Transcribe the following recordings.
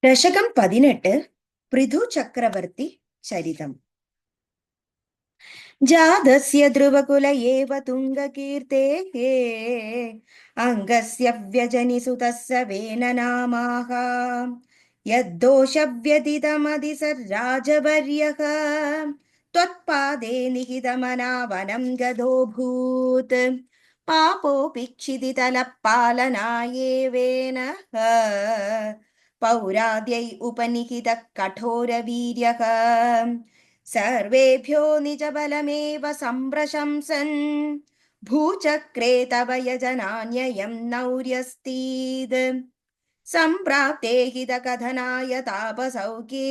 ദശകം 18 പൃഥു ചക്രവർത്തി ചരിതം. ജാതസ്യ ധ്രുവകുല ഏവ തുംഗകീർത്തേഃ അംഗസ്യ വ്യജനിസുതസ്യ വേനനാമാഃ യദ്ദോഷവ്യതിതമതി സരാജവർയഃ ത്വത്പാദേ നിഹിതമനാവനം ഗതോഭൂത് പാപോപി ക്ഷിതിതലപാലനായേവേനഃ പൗരാദ്യൈ ഉപനിഹിത കഠോരവീര്യഃ സർവേഭ്യോ നിജബലമേവ സംപ്രശംസൻ ഭൂചക്രേ തവ യജനാന്യയം നൗര്യസ്തീത് സംപ്രാപ്തേ ഹിതകഥനായ താപസൗഖ്യേ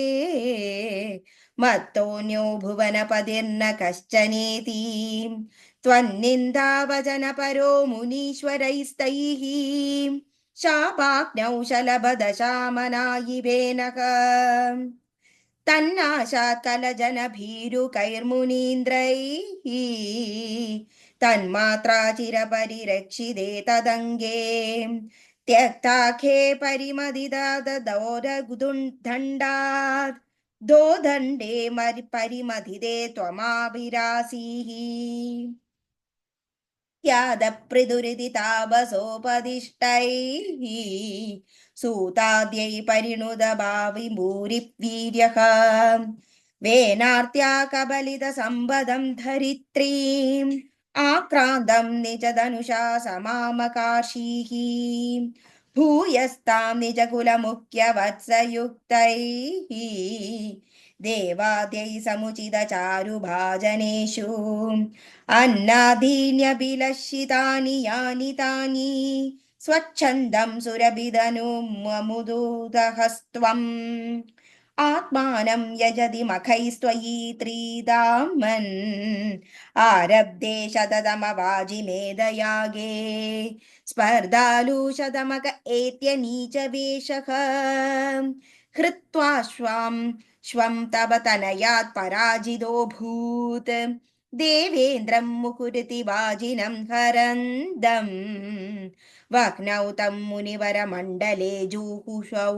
മത്തോന്യോ ഭുവനപതിർന കശ്ചനേതി ത്വന്നിന്ദാവചനപരോ മുനീശ്വരൈസ്തൈഃ ശാപാഗ്നൗ ശലഭദശാമനായിവേനഃ തന്നാശാത് കലജനഭീരുകൈർമുനീന്ദ്രൈഃ തന്മാത്രാചിരപരിരക്ഷിതേ തദംഗേ ത്യക്താഖേ പരിമതിദാദോരദണ്ഡാത് ദോദണ്ഡേ പരിമതിദേ ത്വമാഭിരാസീഃ യാദപൃഥുരിതി താപസോപദിഷ്ടൈഃ സൂതാദ്യൈ പരിണുത ഭാവിഭൂരിവീര്യഃ വേനാർത്യാ കബലിത സമ്പദം ധരിത്രീം ആക്രാന്തം നിജധനുഷാ സമാമകാർഷീഃ ഭൂയസ്താം നിജകുലമുഖ്യവത്സയുക്തൈഃ ദേവാദ്യൈ സമുചിത ചാരുഭാജനേഷു അന്നാദീന്യഭിലഷിതാനി യാനി താനി സ്വച്ഛന്ദം സുരഭിതനുമുദുദഹസ്ത്വം ആത്മാനം യജതി മഖൈസ്ത്വയി ത്രീദാമൻ ആരബ്ധേ ശതതമവാജിമേധയാഗേ സ്പർധാലൂഷതമക ഏത്യനീചവേഷഃ ഹൃത്വാശ്വം തവ തനയാത് പരാജിതോഭൂത് ദേവേന്ദ്രം മുകുരുതി വാജിനം ഹരന്തം വഹ്നൗ തം മുനിവരമണ്ഡലേ ജൂഹുഷൗ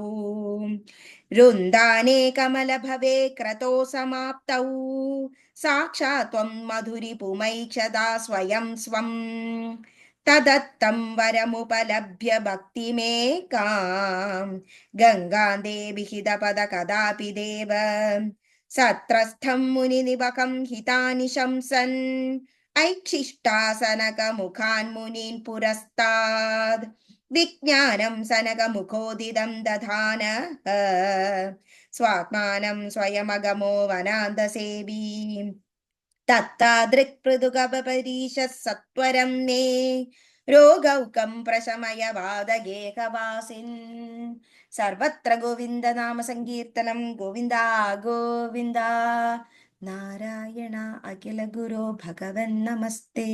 രുന്ദാനേ കമലഭവേ ക്രതോ സമാപ്തൗ സാക്ഷാത് ത്വം മധുരിപുമൈക്ഷതാ സ്വയം സ്വം തദത്തം വരമുപലഭ്യ ഭക്തിമേകാം ഗംഗാന്തേ വിഹിതപദ കദാപി ദേവ സത്രസ്ഥം മുനിനിവകം ഹിതാനി ശംസൻ ഐക്ഷിഷ്ടാസനകമുഖാൻ മുനീൻ പുരസ്താദ് വിജ്ഞാനം സനകമുഖോദിതം ദധാന സ്വാത്മാനം സ്വയമഗമോ വനാന്തസേവീ തത്താദൃക്പൃതുകപരീശ സത്വരം മേ രോഗൗകം പ്രശമയ വാദഗേഹവാസിൻ. സർവത്ര ഗോവിന്ദ നാമ സങ്കീർത്തനം. ഗോവിന്ദ ഗോവിന്ദ. നാരായണ അഖില ഗുരോ ഭഗവൻ നമസ്തേ.